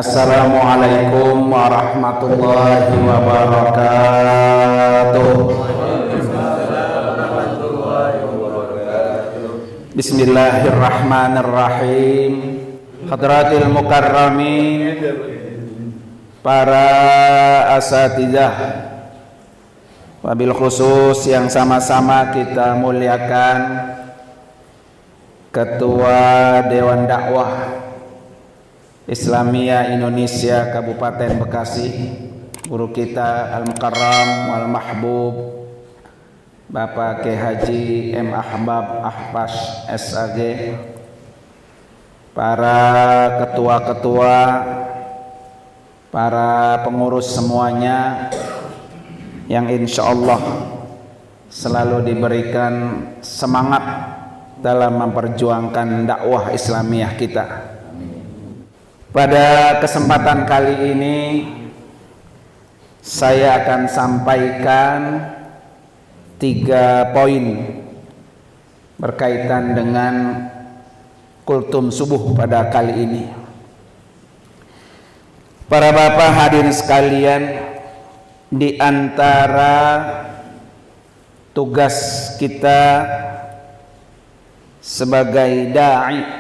Assalamualaikum warahmatullahi wabarakatuh. Bismillahirrahmanirrahim. Hadratil mukarramin, para asatidzah, wabil khusus yang sama-sama kita muliakan Ketua Dewan Dakwah Islamiyah Indonesia Kabupaten Bekasi, guru kita Al-Mukarram wal Mahbub Bapak Kiai Haji M. Ahbab Ahpas SAG, para ketua-ketua, para pengurus semuanya yang insya Allah selalu diberikan semangat dalam memperjuangkan dakwah Islamiyah kita. Pada kesempatan kali ini saya akan sampaikan 3 poin berkaitan dengan kultum subuh pada kali ini. Para bapak hadirin sekalian, di antara tugas kita sebagai da'i,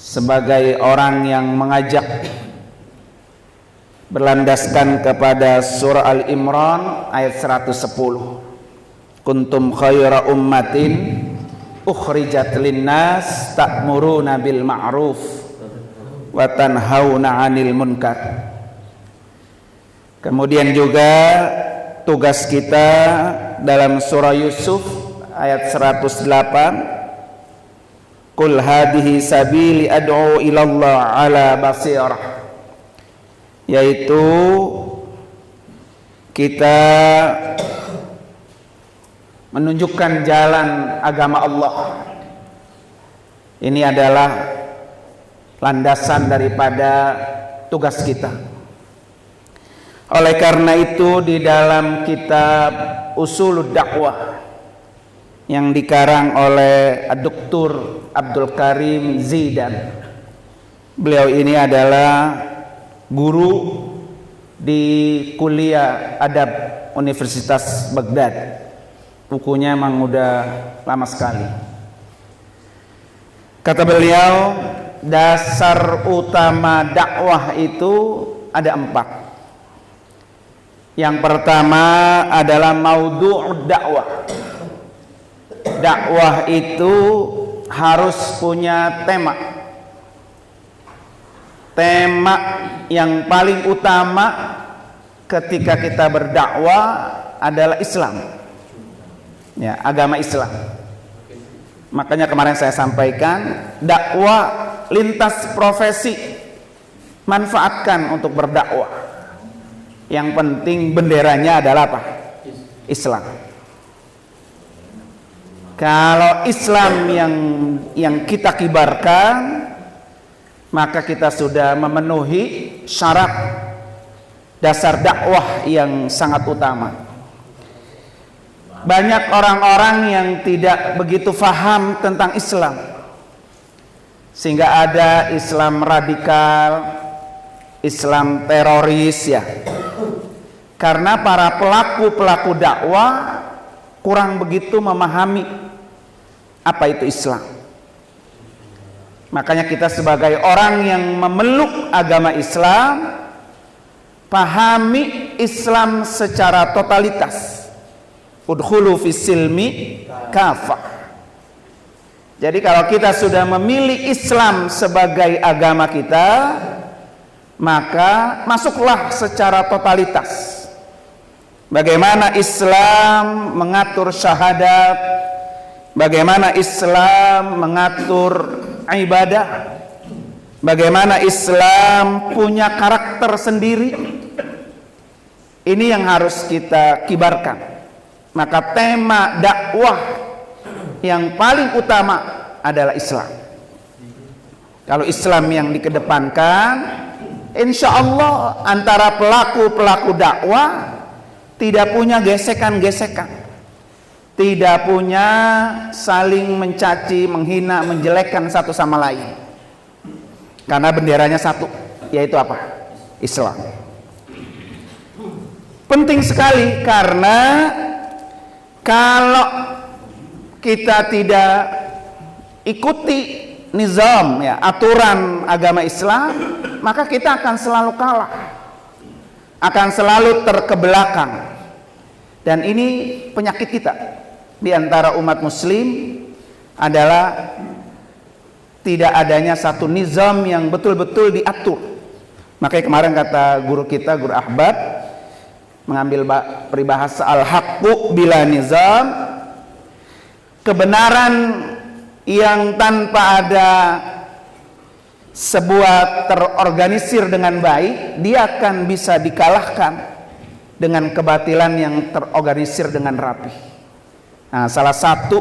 sebagai orang yang mengajak berlandaskan kepada surah Al-Imran ayat 110, kuntum khaira ummatin ukhrijat linnas ta'muruna bil ma'ruf wa tanhauna 'anil munkar. Kemudian juga tugas kita dalam surah Yusuf ayat 108, qul hadhihi sabili ad'u ilallah ala basirah, yaitu kita menunjukkan jalan agama Allah. Ini adalah landasan daripada tugas kita. Oleh karena itu, di dalam kitab Usulud Dakwah yang dikarang oleh Dr. Abdul Karim Zidan, beliau ini adalah guru di kuliah adab Universitas Baghdad. Bukunya memang udah lama sekali. Kata beliau, dasar utama dakwah itu ada 4. Yang pertama adalah maudhu' dakwah. Dakwah itu harus punya tema. Tema yang paling utama ketika kita berdakwah adalah Islam, ya, agama Islam. Makanya kemarin saya sampaikan, dakwah lintas profesi, manfaatkan untuk berdakwah. Yang penting benderanya adalah apa? Islam. Kalau Islam yang kita kibarkan, maka kita sudah memenuhi syarat dasar dakwah yang sangat utama. Banyak orang-orang yang tidak begitu paham tentang Islam, sehingga ada Islam radikal, Islam teroris, ya. Karena para pelaku dakwah kurang begitu memahami apa itu Islam. Makanya kita sebagai orang yang memeluk agama Islam, pahami Islam secara totalitas. Udkhulu fis silmi kafah. Jadi kalau kita sudah memilih Islam sebagai agama kita, maka masuklah secara totalitas. Bagaimana Islam mengatur syahadat, bagaimana Islam mengatur ibadah, bagaimana Islam punya karakter sendiri. Ini yang harus kita kibarkan. Maka tema dakwah yang paling utama adalah Islam. Kalau Islam yang dikedepankan, insya Allah antara pelaku dakwah tidak punya gesekan-gesekan, tidak punya saling mencaci, menghina, menjelekkan satu sama lain. Karena benderanya satu, yaitu apa? Islam. Penting sekali karena kalau kita tidak ikuti nizam, ya, aturan agama Islam, maka kita akan selalu kalah, akan selalu terkebelakang. Dan ini penyakit kita di antara umat muslim adalah tidak adanya satu nizam yang betul-betul diatur. Makanya kemarin kata guru kita, guru Ahbab, mengambil peribahasa al-haqqu bila nizam, kebenaran yang tanpa ada sebuah terorganisir dengan baik, dia akan bisa dikalahkan dengan kebatilan yang terorganisir dengan rapi. Nah, salah satu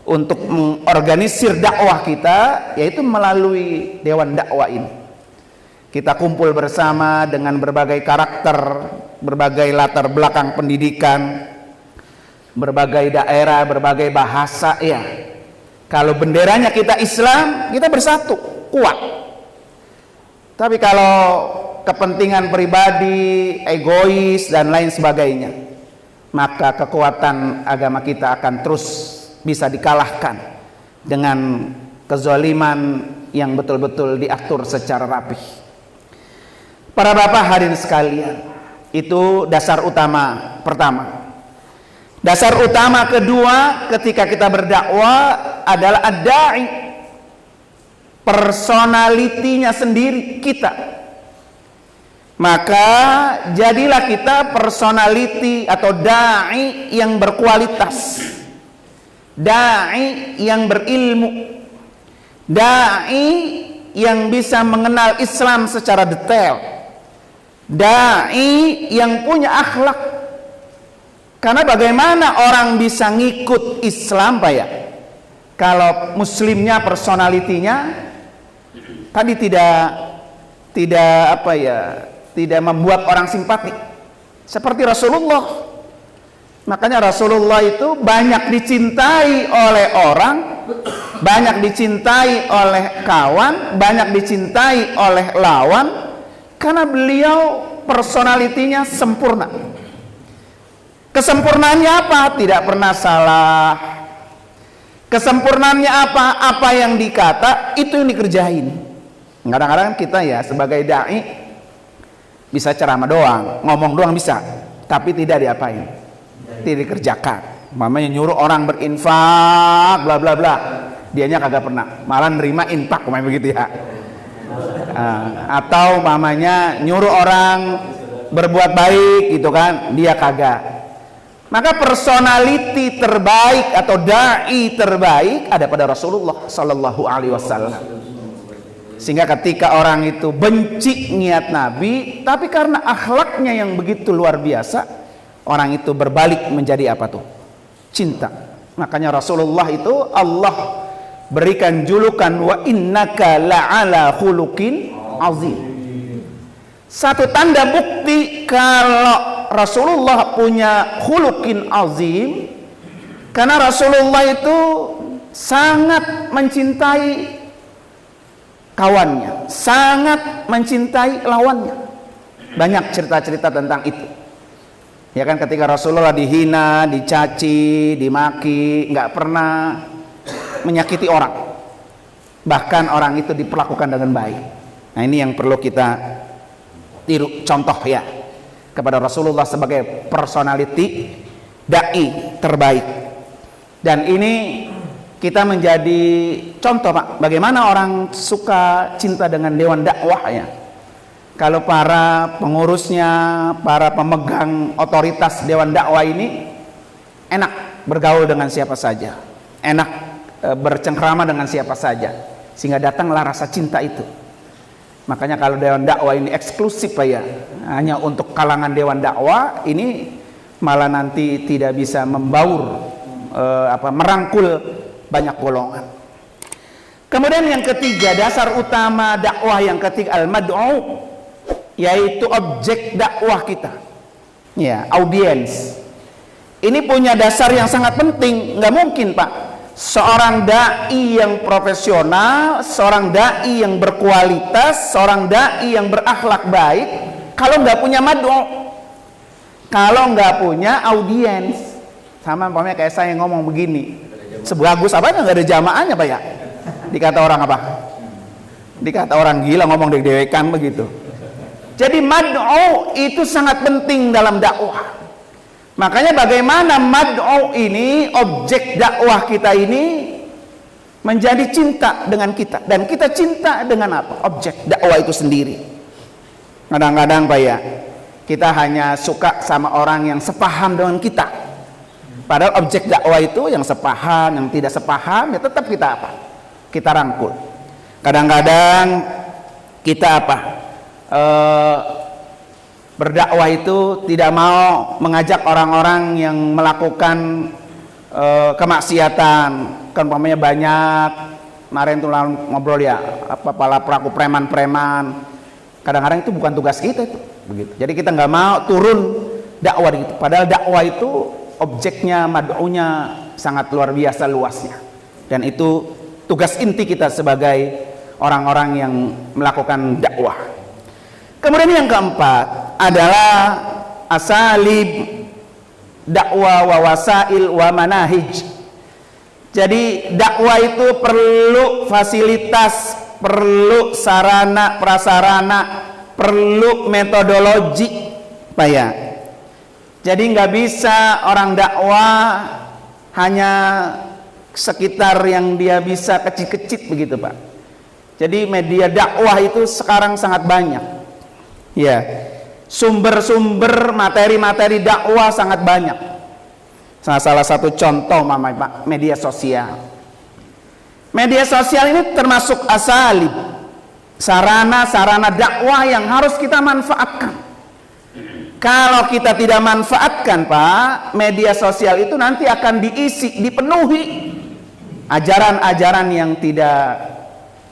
untuk mengorganisir dakwah kita yaitu melalui dewan dakwah ini. Kita kumpul bersama dengan berbagai karakter, berbagai latar belakang pendidikan, berbagai daerah, berbagai bahasa, ya. Kalau benderanya kita Islam, kita bersatu, kuat. Tapi kalau kepentingan pribadi, egois dan lain sebagainya, maka kekuatan agama kita akan terus bisa dikalahkan dengan kezaliman yang betul-betul diatur secara rapih. Para bapak hadirin sekalian, itu dasar utama pertama. Dasar utama kedua ketika kita berdakwah adalah ad-da'i, personalitinya sendiri kita. Maka jadilah kita personality atau da'i yang berkualitas, da'i yang berilmu, da'i yang bisa mengenal Islam secara detail, da'i yang punya akhlak. Karena bagaimana orang bisa ngikut Islam, Pak, ya, kalau muslimnya personalitinya tadi tidak membuat orang simpati seperti Rasulullah. Makanya Rasulullah itu banyak dicintai oleh orang, banyak dicintai oleh kawan, banyak dicintai oleh lawan, karena beliau personalitinya sempurna. Kesempurnaannya apa? Tidak pernah salah. Kesempurnaannya apa? Apa yang dikata itu yang dikerjain. Kadang-kadang kita ya sebagai dai bisa ceramah doang, ngomong doang bisa, tapi tidak diapain, tidak dikerjakan. Mamanya nyuruh orang berinfak, bla bla bla, dianya kagak pernah, malah nerima infak, begitu ya. Atau mamanya nyuruh orang berbuat baik, gitu kan, dia kagak. Maka personality terbaik atau dai terbaik ada pada Rasulullah Sallallahu Alaihi Wasallam. Sehingga ketika orang itu benci niat Nabi, tapi karena akhlaknya yang begitu luar biasa, orang itu berbalik menjadi apa tuh? Cinta. Makanya Rasulullah itu Allah berikan julukan wa innaka la'ala khuluqin azim. Satu tanda bukti kalau Rasulullah punya khuluqin azim, karena Rasulullah itu sangat mencintai kawannya, sangat mencintai lawannya. Banyak cerita-cerita tentang itu. Ya kan, ketika Rasulullah dihina, dicaci, dimaki, nggak pernah menyakiti orang. Bahkan orang itu diperlakukan dengan baik. Nah, ini yang perlu kita tiru contoh ya kepada Rasulullah sebagai personality dai terbaik. Dan ini kita menjadi contoh, Pak, bagaimana orang suka cinta dengan dewan dakwah ya. Kalau para pengurusnya, para pemegang otoritas dewan dakwah ini enak bergaul dengan siapa saja, enak bercengkrama dengan siapa saja, sehingga datanglah rasa cinta itu. Makanya kalau dewan dakwah ini eksklusif, Pak, ya, hanya untuk kalangan dewan dakwah, ini malah nanti tidak bisa membaur, merangkul banyak golongan. Kemudian yang ketiga, dasar utama dakwah yang ketiga, al-mad'u, yaitu objek dakwah kita, ya, audiens. Ini punya dasar yang sangat penting. Nggak mungkin, Pak, seorang dai yang profesional, seorang dai yang berkualitas, seorang dai yang berakhlak baik, kalau nggak punya mad'u, kalau nggak punya audiens, sama umpamanya kayak saya ngomong begini, sebagus apa nggak ada jamaahnya Pak ya? Dikata orang apa? Dikata orang gila ngomong deg-degan begitu. Jadi mad'u itu sangat penting dalam dakwah. Makanya bagaimana mad'u ini, objek dakwah kita ini menjadi cinta dengan kita, dan kita cinta dengan apa? Objek dakwah itu sendiri. Kadang-kadang Pak ya, kita hanya suka sama orang yang sepaham dengan kita. Padahal objek dakwah itu yang sepaham, yang tidak sepaham, ya tetap kita apa? Kita rangkul. Kadang-kadang kita apa? Berdakwah itu tidak mau mengajak orang-orang yang melakukan kemaksiatan. Kan umpamanya banyak kemarin tuh ngobrol ya, apa pala pelaku preman-preman. Kadang-kadang itu bukan tugas kita itu, begitu. Jadi kita nggak mau turun dakwah gitu. Padahal dakwah itu objeknya, mad'unya sangat luar biasa luasnya. Dan itu tugas inti kita sebagai orang-orang yang melakukan dakwah. Kemudian yang keempat adalah asalib dakwah wa wasail wa manahij. Jadi dakwah itu perlu fasilitas, perlu sarana prasarana, perlu metodologi, Pak ya. Jadi nggak bisa orang dakwah hanya sekitar yang dia bisa kecil-kecil begitu Pak. Jadi media dakwah itu sekarang sangat banyak. Ya, sumber-sumber materi-materi dakwah sangat banyak. Salah satu contoh Pak, media sosial. Media sosial ini termasuk asalib, sarana-sarana dakwah yang harus kita manfaatkan. Kalau kita tidak manfaatkan Pak, media sosial itu nanti akan diisi, dipenuhi ajaran-ajaran yang tidak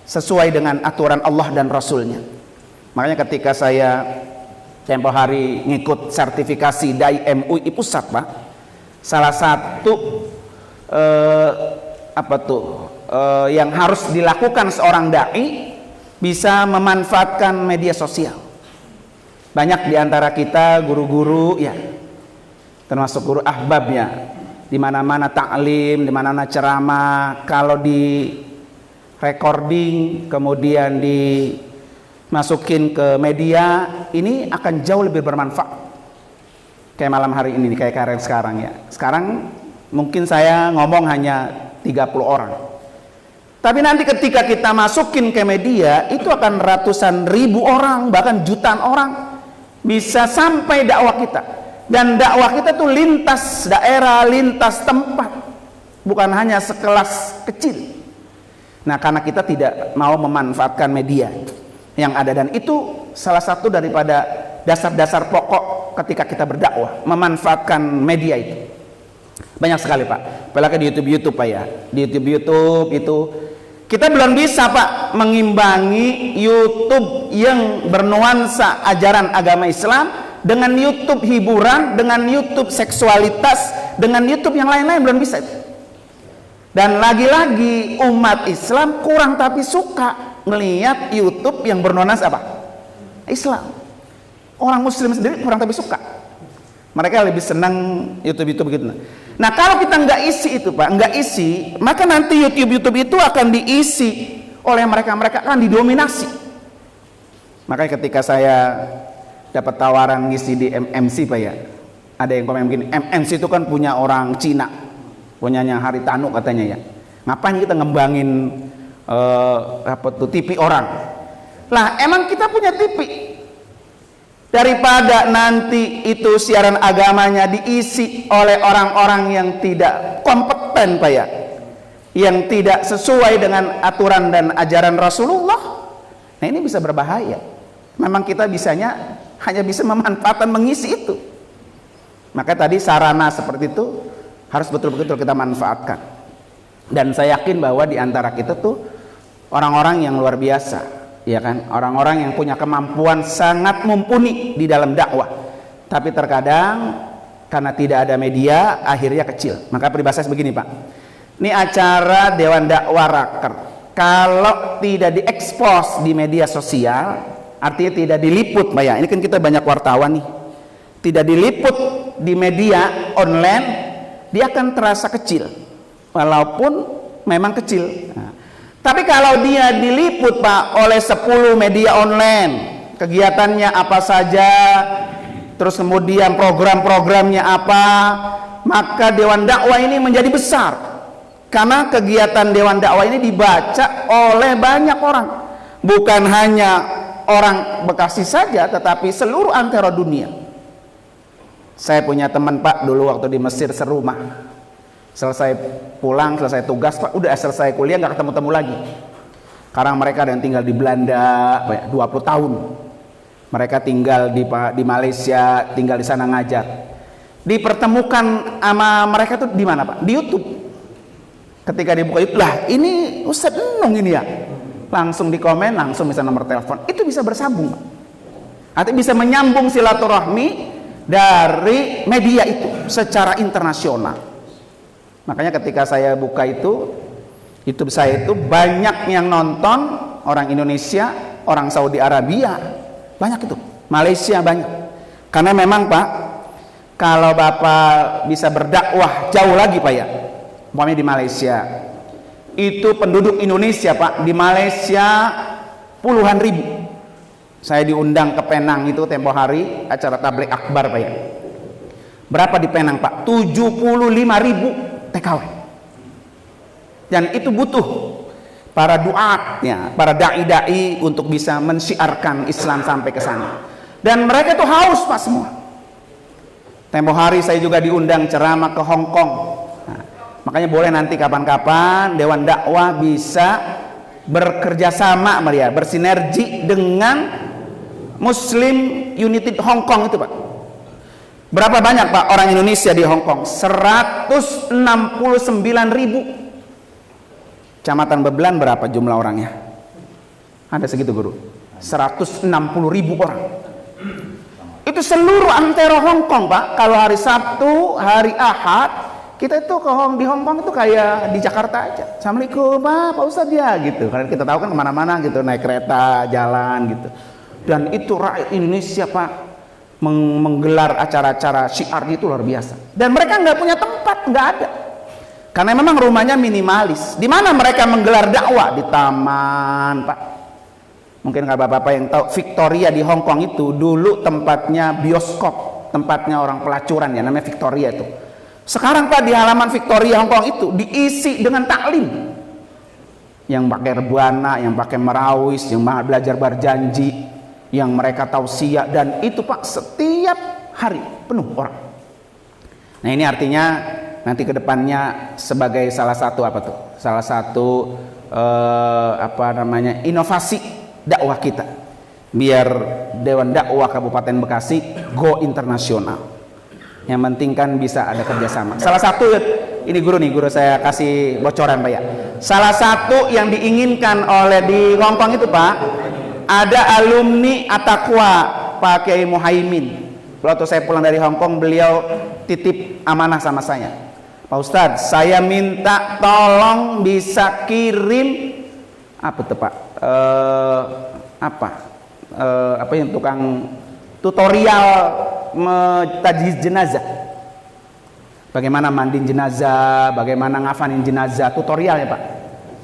sesuai dengan aturan Allah dan Rasulnya. Makanya ketika saya tempo hari ngikut sertifikasi Dai MUI Pusat Pak, salah satu yang harus dilakukan seorang dai bisa memanfaatkan media sosial. Banyak diantara kita guru-guru ya, termasuk guru ahbab ya, di mana-mana taklim, di mana-mana ceramah, kalau di recording kemudian dimasukin ke media, ini akan jauh lebih bermanfaat. Kayak malam hari ini, kayak karen sekarang ya. Sekarang mungkin saya ngomong hanya 30 orang. Tapi nanti ketika kita masukin ke media, itu akan ratusan ribu orang, bahkan jutaan orang bisa sampai dakwah kita. Dan dakwah kita tuh lintas daerah, lintas tempat, bukan hanya sekelas kecil. Nah, karena kita tidak mau memanfaatkan media yang ada, dan itu salah satu daripada dasar-dasar pokok ketika kita berdakwah, memanfaatkan media itu. Banyak sekali Pak, apalagi di YouTube Pak ya. Di YouTube itu kita belum bisa Pak mengimbangi YouTube yang bernuansa ajaran agama Islam dengan YouTube hiburan, dengan YouTube seksualitas, dengan YouTube yang lain-lain, belum bisa. Dan lagi-lagi umat Islam kurang tapi suka melihat YouTube yang bernuansa apa? Islam. Orang Muslim sendiri kurang tapi suka. Mereka lebih senang YouTube begitu. Nah, kalau kita nggak isi itu Pak, nggak isi, maka nanti YouTube itu akan diisi oleh mereka akan didominasi. Makanya ketika saya dapat tawaran ngisi di MMC Pak ya, ada yang komen begini, MMC itu kan punya orang Cina, punyanya Haritanu katanya ya. Ngapain kita ngembangin TV orang? Lah emang kita punya TV. Daripada nanti itu siaran agamanya diisi oleh orang-orang yang tidak kompeten Pak ya, yang tidak sesuai dengan aturan dan ajaran Rasulullah, nah ini bisa berbahaya. Memang kita hanya bisa memanfaatkan, mengisi itu. Maka tadi sarana seperti itu harus betul-betul kita manfaatkan. Dan saya yakin bahwa di antara kita tuh orang-orang yang luar biasa, ya kan, orang-orang yang punya kemampuan sangat mumpuni di dalam dakwah, tapi terkadang karena tidak ada media akhirnya kecil. Maka peribahasa begini Pak, Ini acara Dewan Dakwah Raker. Kalau tidak diekspos di media sosial, artinya tidak diliput, Pak ya. Ini kan kita banyak wartawan nih. Tidak diliput di media online, dia akan terasa kecil. Walaupun memang kecil. Nah, tapi kalau dia diliput, Pak, oleh 10 media online, kegiatannya apa saja, terus kemudian program-programnya apa, maka Dewan Dakwah ini menjadi besar. Karena kegiatan Dewan Dakwah ini dibaca oleh banyak orang, bukan hanya orang Bekasi saja, tetapi seluruh antero dunia. Saya punya teman, Pak, dulu waktu di Mesir serumah. Selesai pulang, selesai tugas, Pak, udah selesai kuliah nggak ketemu-temu lagi. Sekarang mereka ada yang tinggal di Belanda 20 tahun. Mereka tinggal di Malaysia, tinggal di sana ngajar. Dipertemukan sama mereka tuh di mana, Pak? Di YouTube. Ketika dibuka YouTube, lah ini Ustadz Enung ini ya, langsung di komen, langsung bisa nomor telepon, itu bisa bersambung, artinya bisa menyambung silaturahmi dari media itu secara internasional. Makanya ketika saya buka itu YouTube saya itu banyak yang nonton, orang Indonesia, orang Saudi Arabia, banyak itu, Malaysia banyak. Karena memang, Pak, kalau Bapak bisa berdakwah jauh lagi, Pak ya, umpamanya di Malaysia itu penduduk Indonesia, Pak, di Malaysia puluhan ribu. Saya diundang ke Penang itu tempo hari acara tabligh akbar, Pak ya. Berapa di Penang, Pak? 75.000 TKW. Dan itu butuh para duatnya, para dai-dai untuk bisa mensiarkan Islam sampai ke sana. Dan mereka itu haus, Pak, semua. Tempo hari saya juga diundang ceramah ke Hong Kong. Makanya boleh nanti kapan-kapan Dewan Dakwah bisa bekerja sama, Maria, bersinergi dengan Muslim United Hong Kong itu, Pak. Berapa banyak, Pak, orang Indonesia di Hong Kong? 169.000. Kecamatan Bebelan berapa jumlah orangnya? Ada segitu, Guru. 160.000 orang. Itu seluruh antero Hong Kong, Pak. Kalau hari Sabtu, hari Ahad, kita itu di Hong Kong itu kayak di Jakarta aja. Assalamualaikum, Pak Ustadz ya, gitu. Karena kita tahu kan kemana-mana gitu, naik kereta, jalan gitu. Dan itu rakyat Indonesia, Pak, menggelar acara-acara syiar itu luar biasa. Dan mereka nggak punya tempat, nggak ada. Karena memang rumahnya minimalis. Di mana mereka menggelar dakwah? Di taman, Pak. Mungkin nggak bapak-bapak yang tahu, Victoria di Hong Kong itu dulu tempatnya bioskop, tempatnya orang pelacuran ya, namanya Victoria itu. Sekarang, Pak, di halaman Victoria Hong Kong itu diisi dengan taklim. Yang pakai rebuana, yang pakai merawis, yang belajar berjanji, yang mereka tausiah, dan itu, Pak, setiap hari penuh orang. Nah, ini artinya nanti ke depannya sebagai salah satu apa tuh? Salah satu inovasi dakwah kita. Biar Dewan Dakwah Kabupaten Bekasi go internasional. Yang penting kan bisa ada kerjasama. Salah satu, ini guru saya kasih bocoran, Pak ya. Salah satu yang diinginkan oleh di Hong Kong itu, Pak, ada alumni At-Taqwa, Pak Kiai Muhaimin. Waktu saya pulang dari Hong Kong, beliau titip amanah sama saya. Pak Ustadz, saya minta tolong bisa kirim apa tuh, Pak? Apa yang tukang tutorial tajhiz jenazah, bagaimana mandiin jenazah, bagaimana ngafanin jenazah, tutorial ya, Pak.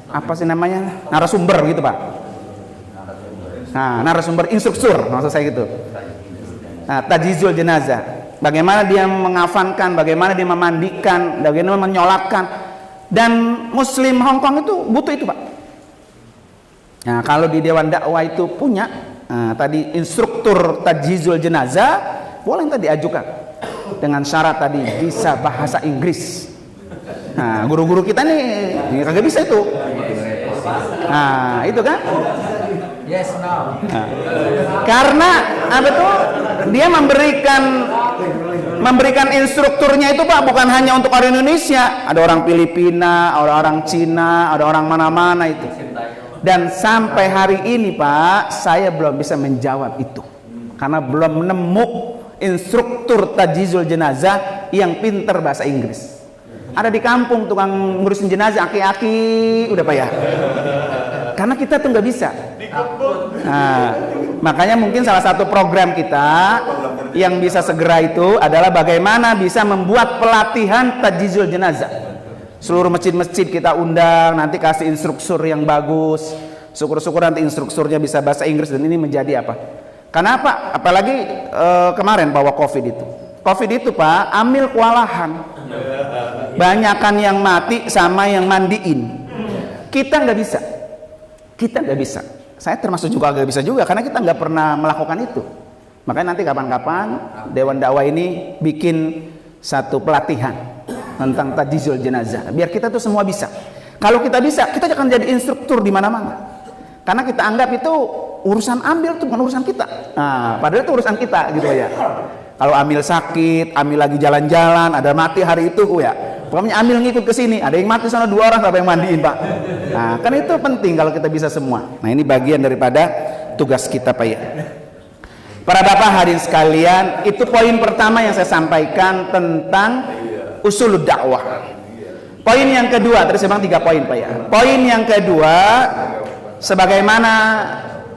Apa sih namanya, narasumber gitu, Pak. Nah, narasumber instruktur maksud saya gitu. Nah, tajhizul jenazah, bagaimana dia mengafankan, bagaimana dia memandikan, bagaimana menyolatkan. Dan Muslim Hong Kong itu butuh itu, Pak. Nah, kalau di Dewan Dakwah itu punya tadi instruktur tajhizul jenazah, boleh tadi ajukan dengan syarat tadi bisa bahasa Inggris. Nah, guru-guru kita nih kagak bisa itu. Nah, itu kan? Yes, no. Nah, karena apa tuh? Dia memberikan instrukturnya itu, Pak, bukan hanya untuk orang Indonesia, ada orang Filipina, ada orang Cina, ada orang mana-mana itu. Dan sampai hari ini, Pak, saya belum bisa menjawab itu karena belum menemu instruktur tajhizul jenazah yang pinter bahasa Inggris. Ada di kampung tukang ngurusin jenazah, aki-aki, udah Pak ya. Karena kita tuh nggak bisa. Nah, makanya mungkin salah satu program kita yang bisa segera itu adalah bagaimana bisa membuat pelatihan tajhizul jenazah. Seluruh masjid-masjid kita undang, nanti kasih instruktur yang bagus. Syukur-syukur nanti instrukturnya bisa bahasa Inggris dan ini menjadi apa? Karena apa? Apalagi kemarin bawa COVID itu. COVID itu Pak, amil kewalahan. Banyakan yang mati sama yang mandiin. Kita nggak bisa. Kita nggak bisa. Saya termasuk juga nggak bisa juga karena kita nggak pernah melakukan itu. Makanya nanti kapan-kapan Dewan Dakwah ini bikin satu pelatihan tentang tajhizul jenazah. Biar kita tuh semua bisa. Kalau kita bisa, kita akan jadi instruktur di mana-mana. Karena kita anggap itu urusan amil itu bukan urusan kita. Nah, padahal itu urusan kita gitu ya. Kalau amil sakit, amil lagi jalan-jalan, ada mati hari itu ya. Pokoknya amil ngikut ke sini, ada yang mati sana 2 orang, siapa yang mandiin Pak? Nah, kan itu penting kalau kita bisa semua. Nah, ini bagian daripada tugas kita Pak ya. Para bapak hadirin sekalian, itu poin pertama yang saya sampaikan tentang usulud dakwah. Poin yang kedua, tadi saya bilang 3 poin Pak ya. Poin yang kedua, sebagaimana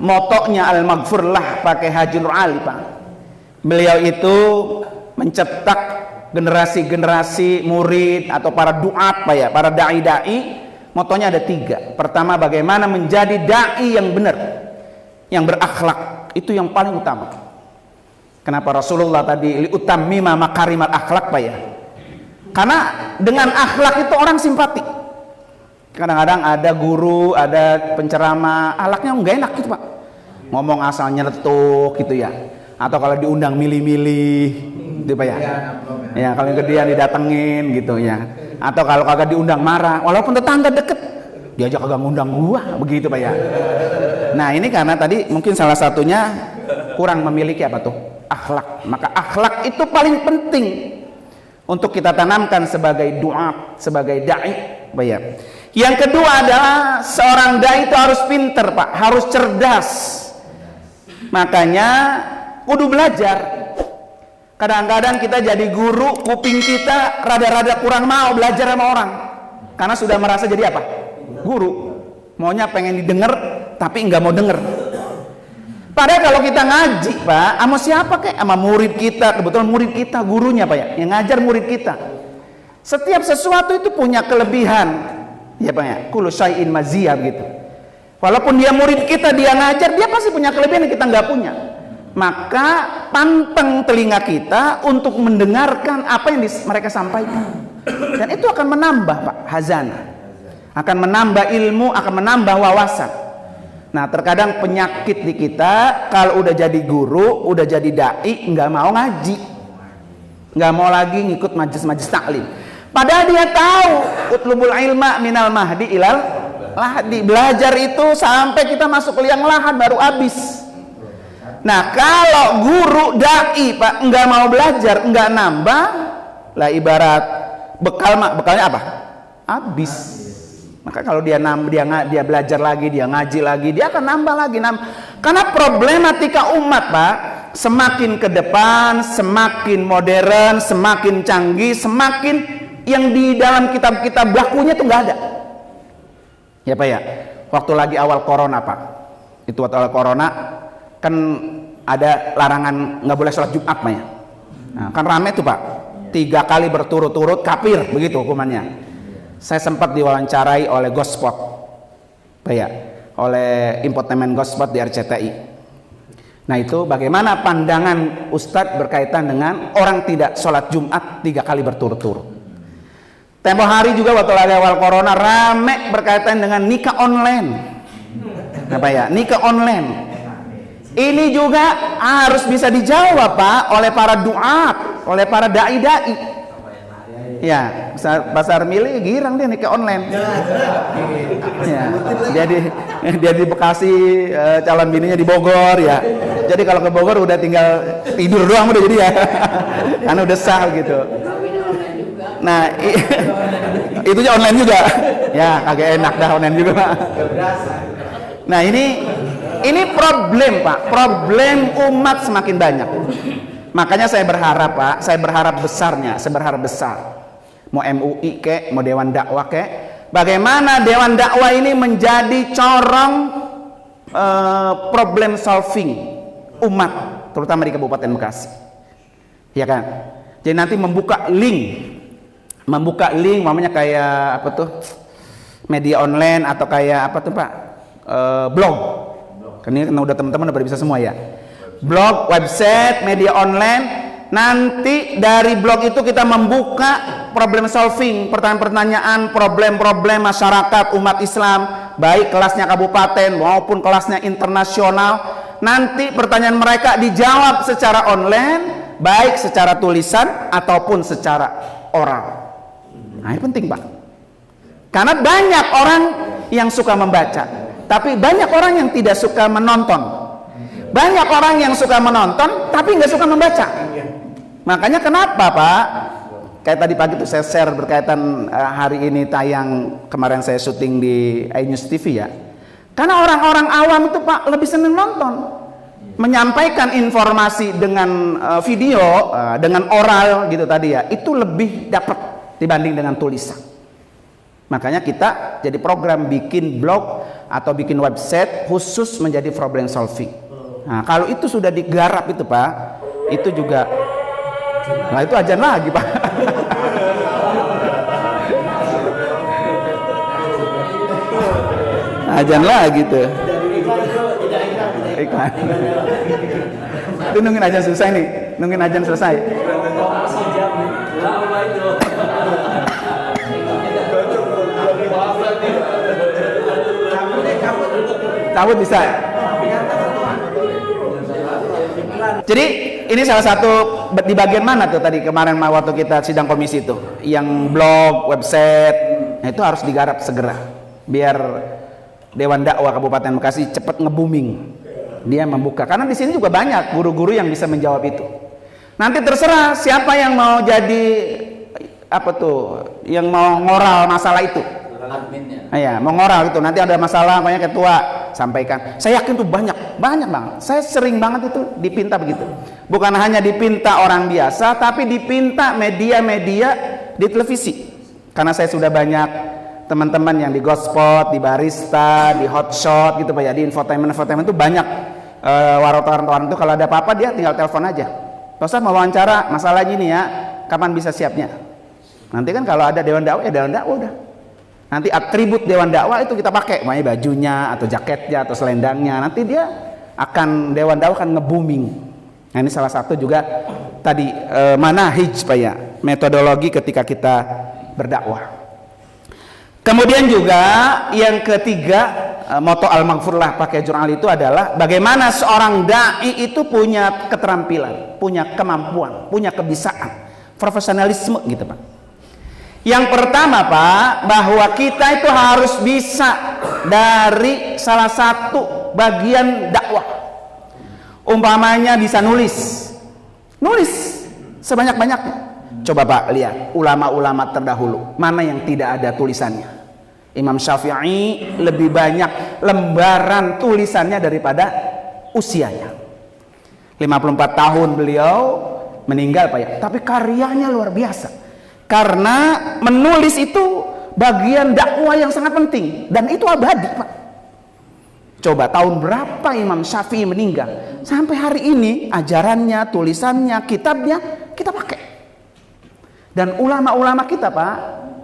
motonya Al-Maghfurlah pakai Haji Nur Ali Pak. Beliau itu mencetak generasi-generasi murid atau para duat Pak ya, para dai-dai. Motonya ada 3. Pertama, bagaimana menjadi dai yang benar, yang berakhlak. Itu yang paling utama. Kenapa Rasulullah tadi liutammima makarimal akhlak Pak ya? Karena dengan akhlak itu orang simpati. Kadang-kadang ada guru, ada penceramah, akhlaknya nggak enak gitu Pak. Ngomong asal nyeletuk gitu ya. Atau kalau diundang milih-milih gitu Pak ya. Ya kalau yang gedean didatengin gitu ya. Atau kalau kagak diundang marah, walaupun tetangga deket, diajak kagak ngundang gua, begitu Pak ya. Nah ini karena tadi mungkin salah satunya kurang memiliki apa tuh? Akhlak. Maka akhlak itu paling penting untuk kita tanamkan sebagai doa, sebagai dai, Pak ya. Yang kedua adalah seorang dai itu harus pinter Pak, harus cerdas. Makanya kudu belajar. Kadang-kadang kita jadi guru, kuping kita rada-rada kurang mau belajar sama orang. Karena sudah merasa jadi apa? Guru. Maunya pengen didengar, tapi nggak mau denger. Padahal kalau kita ngaji Pak, sama siapa kek? Sama murid kita, kebetulan murid kita, gurunya Pak ya, yang ngajar murid kita. Setiap sesuatu itu punya kelebihan. Ya Pak ya, kullu syai'in maziyah gitu. Walaupun dia murid kita, dia ngajar, dia pasti punya kelebihan yang kita nggak punya. Maka panteng telinga kita untuk mendengarkan apa yang mereka sampaikan. Dan itu akan menambah Pak hazanah. Akan menambah ilmu, akan menambah wawasan. Nah terkadang penyakit di kita, kalau udah jadi guru, udah jadi dai, nggak mau ngaji. Nggak mau lagi ngikut majelis-majelis taklim. Padahal dia tahu utlubul ilma minal mahdi ilal lahdi. Belajar itu sampai kita masuk ke liang lahat baru habis. Nah kalau guru dai Pak nggak mau belajar, nggak nambah, lah ibarat bekalnya apa? Habis. Maka kalau dia belajar lagi, dia ngaji lagi, dia akan nambah lagi. Karena problematika umat Pak semakin ke depan, semakin modern, semakin canggih, semakin yang di dalam kitab-kitab bakunya itu nggak ada. Ya Pak ya. Waktu lagi awal corona Pak, itu waktu awal corona kan ada larangan nggak boleh sholat Jumat Pak ya. Nah, kan rame tuh Pak, 3 kali berturut-turut kafir begitu hukumannya. Saya sempat diwawancarai oleh Gospot Pak ya, oleh infotainment Gospot di RCTI. Nah itu bagaimana pandangan Ustadz berkaitan dengan orang tidak sholat Jumat 3 kali berturut-turut. Tempo hari juga waktu lagi awal corona rame berkaitan dengan nikah online. Apa ya? Nikah online. Ini juga harus bisa dijawab Pak oleh para duat, oleh para dai-dai. Ya, Pasar Mili girang dia nikah online. Ya, dia di Bekasi, calon bininya di Bogor ya. Jadi kalau ke Bogor udah tinggal tidur doang udah jadi ya. Karena udah sah gitu. Nah, itu aja online juga. Ya, agak enak dah online juga Pak. Nah, ini problem Pak. Problem umat semakin banyak. Makanya saya berharap Pak, saya berharap besar. mau MUI kek, mau Dewan Dakwah kek, bagaimana Dewan Dakwah ini menjadi corong problem solving umat, terutama di Kabupaten Bekasi, ya kan? Jadi nanti membuka link, namanya kayak apa tuh, media online atau kayak apa tuh Pak, blog. Kan ini udah teman-teman udah bisa semua ya, blog, website, media online. Nanti dari blog itu kita membuka problem solving, pertanyaan-pertanyaan, problem-problem masyarakat umat Islam, baik kelasnya kabupaten maupun kelasnya internasional. Nanti pertanyaan mereka dijawab secara online, baik secara tulisan ataupun secara oral. Nah, ini penting Pak, karena banyak orang yang suka membaca, tapi banyak orang yang tidak suka menonton. Banyak orang yang suka menonton tapi nggak suka membaca. Makanya kenapa Pak, kayak tadi pagi tuh saya share berkaitan hari ini tayang, kemarin saya syuting di iNews TV ya. Karena orang-orang awam itu Pak lebih senang nonton, menyampaikan informasi dengan video, dengan oral gitu tadi ya, itu lebih dapat dibanding dengan tulisan. Makanya kita jadi program bikin blog atau bikin website khusus menjadi problem solving. Nah, kalau itu sudah digarap itu Pak, itu juga, nah itu ajan lagi Pak. Ajan lagi tuh. Iklan. Itu nungguin ajan selesai nih, nungguin ajan selesai. Cabut bisa. Jadi ini salah satu di bagian mana tuh tadi kemarin waktu kita sidang komisi itu, yang blog, website, nah itu harus digarap segera biar Dewan Dakwah Kabupaten Bekasi cepat nge-booming. Dia membuka, karena di sini juga banyak guru-guru yang bisa menjawab itu. Nanti terserah siapa yang mau jadi apa tuh, yang mau ngoral masalah itu. Ya, mau ngoral gitu. Nanti ada masalah, banyak ketua sampaikan. Saya yakin tuh banyak banget. Saya sering banget itu dipinta begitu. Bukan hanya dipinta orang biasa, tapi dipinta media-media di televisi. Karena saya sudah banyak teman-teman yang di Godspot, di Barista, di Hotshot gitu Pak ya, di infotainment itu banyak wartawan itu kalau ada apa-apa dia tinggal telepon aja. Pak Ustaz mau wawancara masalah gini ya, kapan bisa siapnya? Nanti kan kalau ada Dewan Dakwah ya Dewan Dakwah udah. Nanti atribut Dewan Dakwah itu kita pakai, makanya bajunya atau jaketnya atau selendangnya. Nanti dia akan, Dewan Dakwah akan nge-booming. Nah ini salah satu juga tadi manahij Pak ya, metodologi ketika kita berdakwah. Kemudian juga yang ketiga, moto Al-Maghfurlah pakai jurnal itu adalah bagaimana seorang dai itu punya keterampilan, punya kemampuan, punya kebisaan, profesionalisme gitu Pak. Yang pertama Pak, bahwa kita itu harus bisa dari salah satu bagian dakwah. Umpamanya bisa nulis sebanyak-banyaknya. Coba Pak lihat ulama-ulama terdahulu, mana yang tidak ada tulisannya. Imam Syafi'i lebih banyak lembaran tulisannya daripada usianya. 54 tahun beliau meninggal Pak ya, tapi karyanya luar biasa. Karena menulis itu bagian dakwah yang sangat penting dan itu abadi Pak. Coba tahun berapa Imam Syafi'i meninggal, sampai hari ini ajarannya, tulisannya, kitabnya kita pakai. Dan ulama-ulama kita Pak,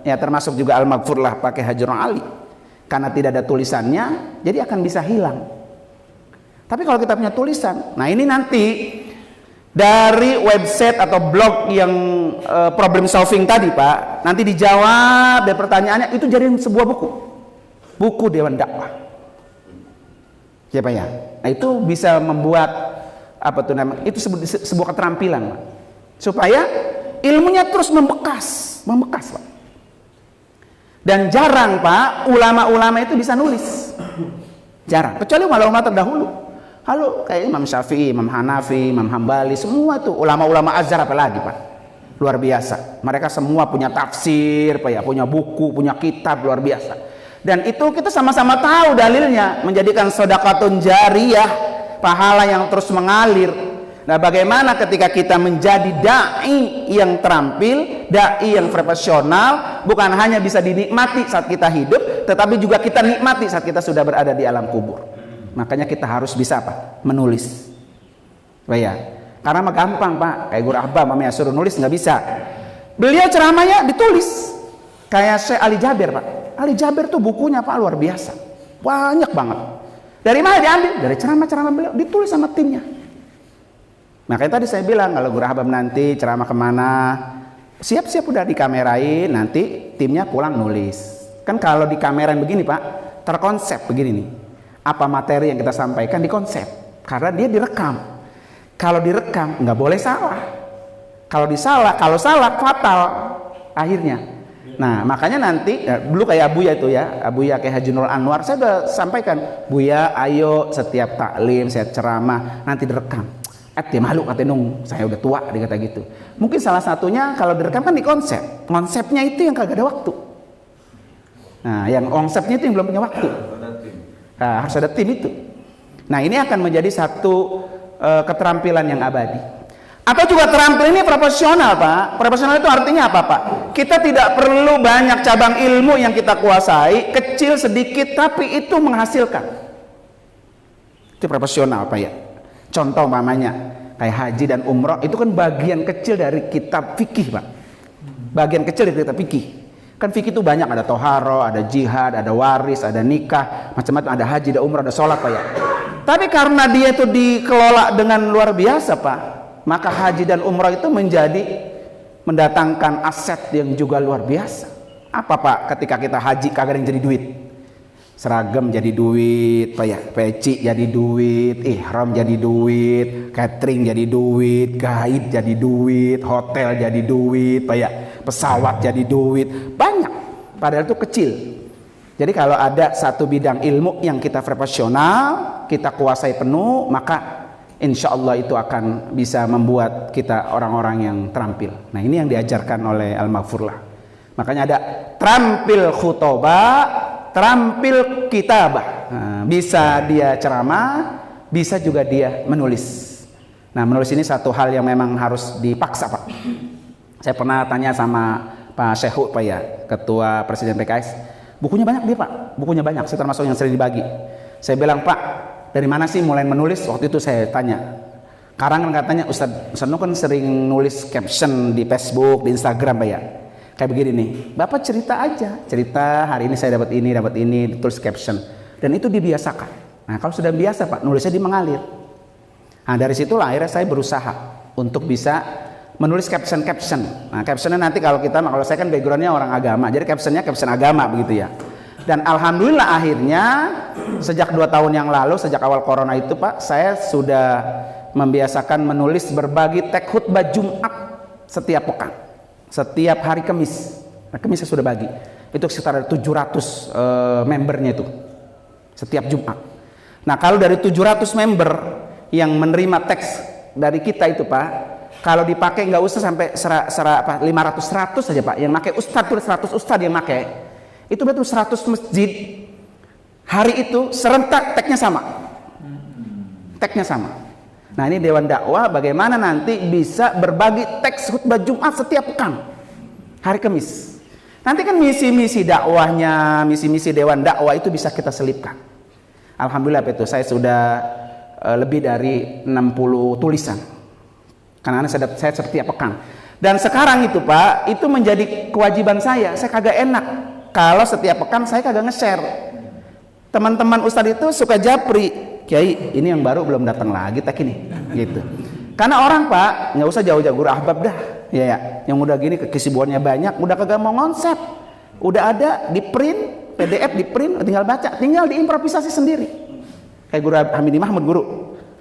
ya termasuk juga Al-Maghfurlah pakai Hajrul Ali, karena tidak ada tulisannya jadi akan bisa hilang. Tapi kalau kita punya tulisan, nah ini nanti dari website atau blog yang problem solving tadi Pak, nanti dijawab dari pertanyaannya itu jadi sebuah buku Dewan Dakwah ya Pak ya. Nah itu bisa membuat apa tuh namanya, itu sebuah keterampilan Pak, supaya ilmunya terus membekas Pak. Dan jarang Pak ulama-ulama itu bisa nulis, jarang, kecuali ulama-ulama terdahulu. Halo kayak Imam Syafi'i, Imam Hanafi, Imam Hambali, semua tuh ulama-ulama Azhar apalagi Pak, luar biasa. Mereka semua punya tafsir Pak ya, punya buku, punya kitab luar biasa. Dan itu kita sama-sama tahu dalilnya, menjadikan sedekahun jariyah, pahala yang terus mengalir. Nah, bagaimana ketika kita menjadi dai yang terampil, dai yang profesional, bukan hanya bisa dinikmati saat kita hidup, tetapi juga kita nikmati saat kita sudah berada di alam kubur. Makanya kita harus bisa apa? Menulis. Ya, karena mah gampang Pak, kayak Guru Ahbab mamanya suruh nulis nggak bisa. Beliau ceramahnya ditulis. Kayak Syekh Ali Jabir Pak. Ali Jabir tuh bukunya Pak luar biasa, banyak banget. Dari mana diambil? Dari ceramah-ceramah beliau, ditulis sama timnya. Makanya tadi saya bilang kalau Guru Ahbab nanti ceramah kemana, siap-siap udah dikamerain, nanti timnya pulang nulis. Kan kalau dikamerain begini Pak, terkonsep begini nih. Apa materi yang kita sampaikan dikonsep, karena dia direkam. Kalau direkam nggak boleh salah. Kalau salah fatal akhirnya. Nah makanya nanti dulu kayak Abuya itu ya, Abuya kayak Haji Nur Anwar, saya udah sampaikan, Buya ayo setiap taklim, setiap ceramah nanti direkam. Dia malu kata nung, saya udah tua dia kata gitu. Mungkin salah satunya kalau direkam kan di konsep. Konsepnya itu yang kagak ada waktu. Nah, yang konsepnya itu yang belum punya waktu. Nah, harus ada tim itu. Nah, ini akan menjadi satu keterampilan yang abadi. Atau juga terampil ini profesional, Pak. Profesional itu artinya apa, Pak? Kita tidak perlu banyak cabang ilmu yang kita kuasai, kecil sedikit tapi itu menghasilkan. Itu profesional, Pak ya. Contoh mamanya kayak haji dan umroh itu kan bagian kecil dari kitab fikih Pak. Bagian kecil dari kitab fikih. Kan fikih itu banyak, ada toharo, ada jihad, ada waris, ada nikah, macam-macam, ada haji, ada umroh, ada sholat Pak ya. Tapi karena dia itu dikelola dengan luar biasa Pak, maka haji dan umroh itu mendatangkan aset yang juga luar biasa. Apa Pak? Ketika kita haji kagak ada yang jadi duit. Seragam jadi duit, Pak ya, peci jadi duit, ihram jadi duit, catering jadi duit, guide jadi duit, hotel jadi duit, Pak ya, pesawat jadi duit, banyak. Padahal itu kecil. Jadi kalau ada satu bidang ilmu yang kita profesional, kita kuasai penuh, maka insya Allah itu akan bisa membuat kita orang-orang yang terampil. Nah ini yang diajarkan oleh Al-Maghfurlah. Makanya ada terampil khutbah, terampil kitabah. Nah, bisa dia ceramah, bisa juga dia menulis. Nah menulis ini satu hal yang memang harus dipaksa Pak. Saya pernah tanya sama Pak Syekhu Pak ya, Ketua Presiden PKS, bukunya banyak dia Pak, bukunya banyak, saya termasuk yang sering dibagi. Saya bilang Pak, dari mana sih mulai menulis? Waktu itu saya tanya. Sekarang kan katanya Ustadz Nur kan sering nulis caption di Facebook, di Instagram Pak ya. Kayak begini nih, Bapak cerita aja, cerita hari ini saya dapat ini, tulis caption, dan itu dibiasakan. Nah kalau sudah biasa Pak, nulisnya dia mengalir. Nah dari situlah akhirnya saya berusaha untuk bisa menulis caption. Nah captionnya nanti kalau saya kan backgroundnya orang agama, jadi captionnya caption agama begitu ya. Dan alhamdulillah akhirnya sejak 2 tahun yang lalu, sejak awal corona itu Pak, saya sudah membiasakan menulis berbagi teks khutbah Jumat setiap pekan. Setiap hari Kamis. Nah, Kamis saya sudah bagi. Itu sekitar 700 membernya itu. Setiap Jumat. Nah, kalau dari 700 member yang menerima teks dari kita itu, Pak, kalau dipakai nggak usah sampai 500-100 saja, Pak. Yang pakai ustadz itu 100 ustadz yang pakai. Itu betul 100 masjid. Hari itu serentak teksnya sama. Teksnya sama. Nah ini Dewan Dakwah bagaimana nanti bisa berbagi teks khutbah Jumat setiap pekan hari Kamis. Nanti kan misi-misi dakwahnya, misi-misi Dewan Dakwah itu bisa kita selipkan. Alhamdulillah itu saya sudah lebih dari 60 tulisan. Karena saya setiap pekan. Dan sekarang itu Pak, itu menjadi kewajiban saya kagak enak kalau setiap pekan saya kagak nge-share. Teman-teman Ustadz itu suka japri, Kiai ini yang baru belum datang lagi tak ini gitu. Karena orang Pak nggak usah jauh-jauh Guru Ahbab dah ya, yang udah gini kesibukannya banyak, udah kagak mau konsep, udah ada di print PDF, di print tinggal baca, tinggal diimprovisasi sendiri. Kayak Guru Hamidi Mahmud Guru,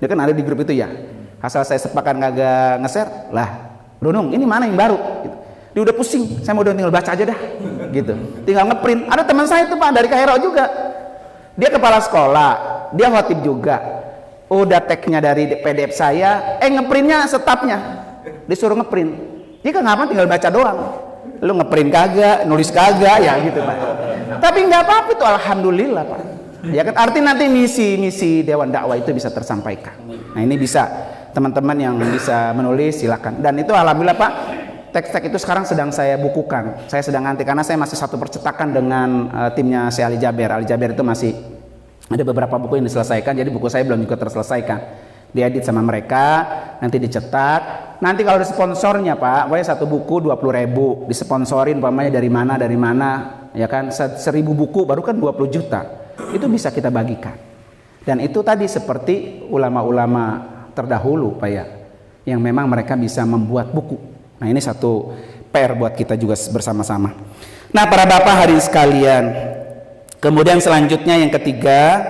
dia kan ada di grup itu ya, asal saya sepakat kagak nge-share lah, Brunung ini mana yang baru gitu. Dia udah pusing, saya mau udah tinggal baca aja dah gitu, tinggal ngeprint. Ada teman saya itu Pak dari Kairo juga, dia kepala sekolah, dia khatib juga, udah tagnya dari PDF saya, ngeprintnya setapnya, disuruh ngeprint. Dia kan ngapa tinggal baca doang, lu ngeprint kagak, nulis kagak ya gitu Pak. Tapi nggak apa-apa itu, alhamdulillah Pak. Ya kan arti nanti misi Dewan Dakwah itu bisa tersampaikan. Nah ini bisa teman-teman yang bisa menulis silakan. Dan itu alhamdulillah Pak, teks-teks itu sekarang sedang saya bukukan. Saya sedang nanti karena saya masih satu percetakan dengan timnya si Ali Jaber. Ali Jaber itu masih ada beberapa buku yang diselesaikan, jadi buku saya belum juga terselesaikan. Diedit sama mereka, nanti dicetak. Nanti kalau ada sponsornya Pak, pokoknya satu buku 20.000, disponsorin umpamanya dari mana, ya kan, 1.000 buku baru kan 20 juta. Itu bisa kita bagikan. Dan itu tadi seperti ulama-ulama terdahulu Pak ya, yang memang mereka bisa membuat buku. Nah ini satu PR buat kita juga bersama-sama. Nah para bapak hari sekalian, kemudian selanjutnya yang ketiga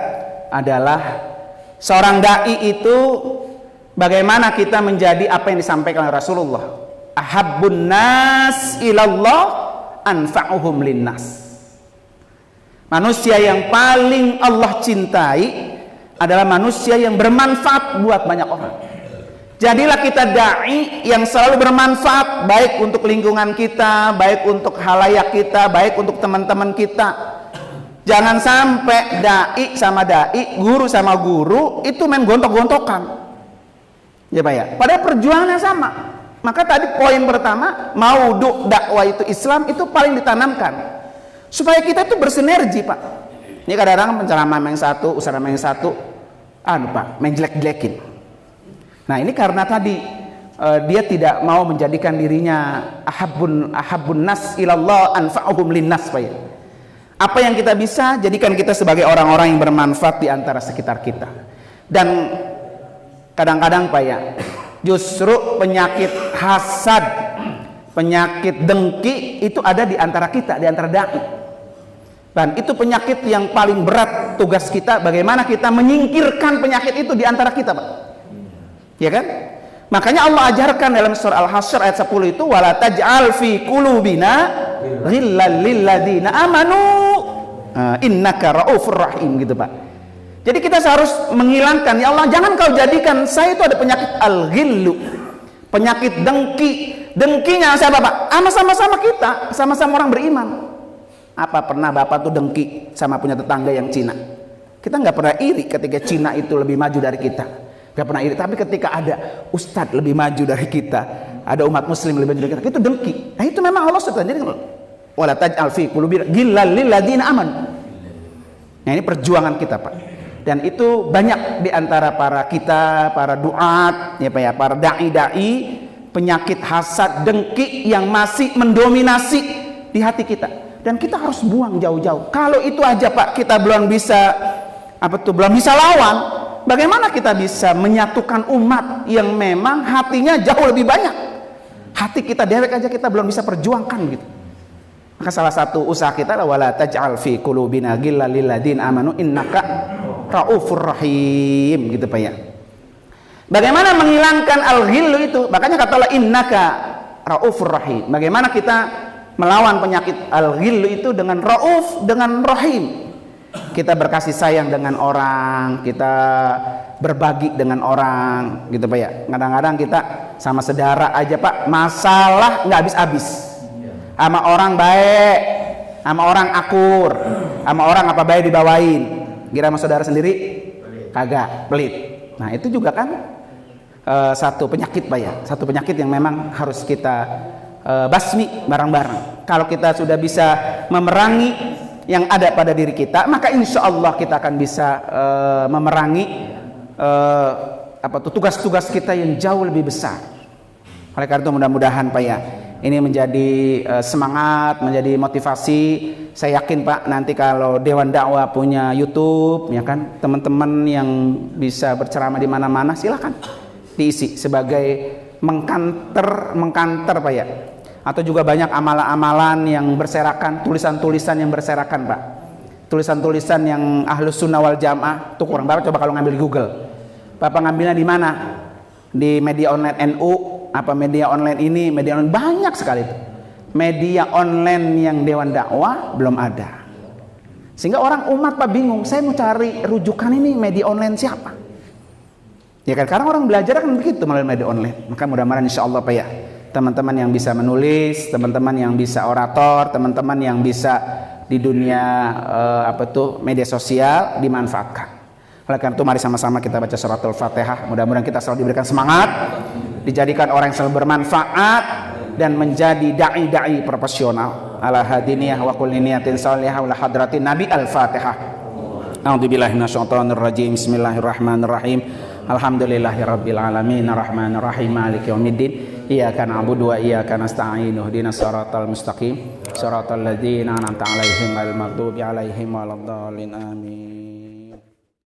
adalah seorang dai itu bagaimana kita menjadi apa yang disampaikan oleh Rasulullah. Ahabbun nas ilallah anfa'uhum linnas. Manusia yang paling Allah cintai adalah manusia yang bermanfaat buat banyak orang. Jadilah kita dai yang selalu bermanfaat, baik untuk lingkungan kita, baik untuk halayak kita, baik untuk teman-teman kita. Jangan sampai dai sama dai, guru sama guru itu main gontok-gontokan. Ya Pak ya. Padahal perjuangannya sama. Maka tadi poin pertama, maudhu dakwah itu Islam itu paling ditanamkan. Supaya kita itu bersinergi Pak. Ini kadang-kadang penceramah yang satu, usaha yang satu, Pak, main jelek-jelekin. Nah ini karena tadi dia tidak mau menjadikan dirinya ahabbun nas ilallah anfa'uhum linnas Pak ya. Apa yang kita bisa jadikan kita sebagai orang-orang yang bermanfaat di antara sekitar kita. Dan kadang-kadang Pak ya, justru penyakit hasad, penyakit dengki itu ada di antara kita, di antara dai. Dan itu penyakit yang paling berat. Tugas kita bagaimana kita menyingkirkan penyakit itu di antara kita Pak. Ya kan? Makanya Allah ajarkan dalam surah Al-Hasyr ayat 10 itu, wala taj'al fi qulubina ghillal lil ladzina amanu innaka raufur rahim, gitu Pak. Jadi kita harus menghilangkan, ya Allah jangan kau jadikan saya itu ada penyakit al-ghillu, penyakit dengki. Dengkinya siapa Pak? Sama-sama kita, sama-sama orang beriman. Apa pernah Bapak tuh dengki sama punya tetangga yang Cina? Kita nggak pernah iri ketika Cina itu lebih maju dari kita, nggak pernah iri. Tapi ketika ada ustadz lebih maju dari kita, ada umat muslim lebih maju dari kita, itu dengki. Nah itu memang Allah sudah jadi wala taj'al fi qulubina ghillal lil ladzina amanu. Nah ini perjuangan kita Pak. Dan itu banyak di antara para kita, para duat, ya Pak ya, para dai-dai, penyakit hasad, dengki yang masih mendominasi di hati kita. Dan kita harus buang jauh-jauh. Kalau itu aja Pak kita belum bisa belum bisa lawan, bagaimana kita bisa menyatukan umat yang memang hatinya jauh lebih banyak. Hati kita dewek aja kita belum bisa perjuangkan gitu. Maka salah satu usaha kita adalah wala taj'al fi qulubina ghillal lil ladzina amanu innaka raufur rahim, gitu Pak ya. Bagaimana menghilangkan al-ghillu itu? Makanya kata Allah innaka raufur rahim. Bagaimana kita melawan penyakit al-ghillu itu? Dengan rauf, dengan rahim. Kita berkasih sayang dengan orang, kita berbagi dengan orang, gitu Pak ya. Kadang-kadang kita sama saudara aja Pak, masalah nggak habis-habis. Sama orang baik, sama orang akur, sama orang apa baik dibawain. Kira sama saudara sendiri kagak, pelit. Nah itu juga kan satu penyakit Pak ya, satu penyakit yang memang harus kita basmi bareng-bareng. Kalau kita sudah bisa memerangi yang ada pada diri kita, maka insya Allah kita akan bisa memerangi tugas-tugas kita yang jauh lebih besar. Oleh karena itu mudah-mudahan Pak ya, ini menjadi semangat, menjadi motivasi. Saya yakin Pak, nanti kalau Dewan Dakwah punya YouTube, ya kan, teman-teman yang bisa berceramah di mana-mana, silakan diisi sebagai mengkanter Pak ya. Atau juga banyak amalan-amalan yang berserakan, tulisan-tulisan yang berserakan Pak. Tulisan-tulisan yang Ahlus Sunnah wal Jamaah, tuh kurang Bapak coba kalau ngambil di Google. Bapak ngambilnya di mana? Di media online NU, apa media online ini, media online banyak sekali itu. Media online yang Dewan Dakwah belum ada. Sehingga orang umat Pak bingung, saya mau cari rujukan ini media online siapa? Ya kan, karena orang belajar kan begitu melalui media online. Maka mudah-mudahan insya Allah Pak ya, teman-teman yang bisa menulis, teman-teman yang bisa orator, teman-teman yang bisa di dunia media sosial dimanfaatkan. Oleh karena itu mari sama-sama kita baca suratul Fatihah. Mudah-mudahan kita selalu diberikan semangat, dijadikan orang yang selalu bermanfaat dan menjadi dai-dai profesional. Ala hadiniyah wa kulli niyatin salihah wa hadratin Nabi Al-Fatihah. A'udzubillahi minasyaitonir rajim. Bismillahirrahmanirrahim. Alhamdulillahirabbil alamin arrahmanir rahim maliki yaumiddin. Iyyaka na'budu wa iyyaka nasta'in. Ihdinas siratal mustaqim. Siratal ladzina an'amta 'alaihim ghairil maghdubi 'alaihim waladdallin. Amin.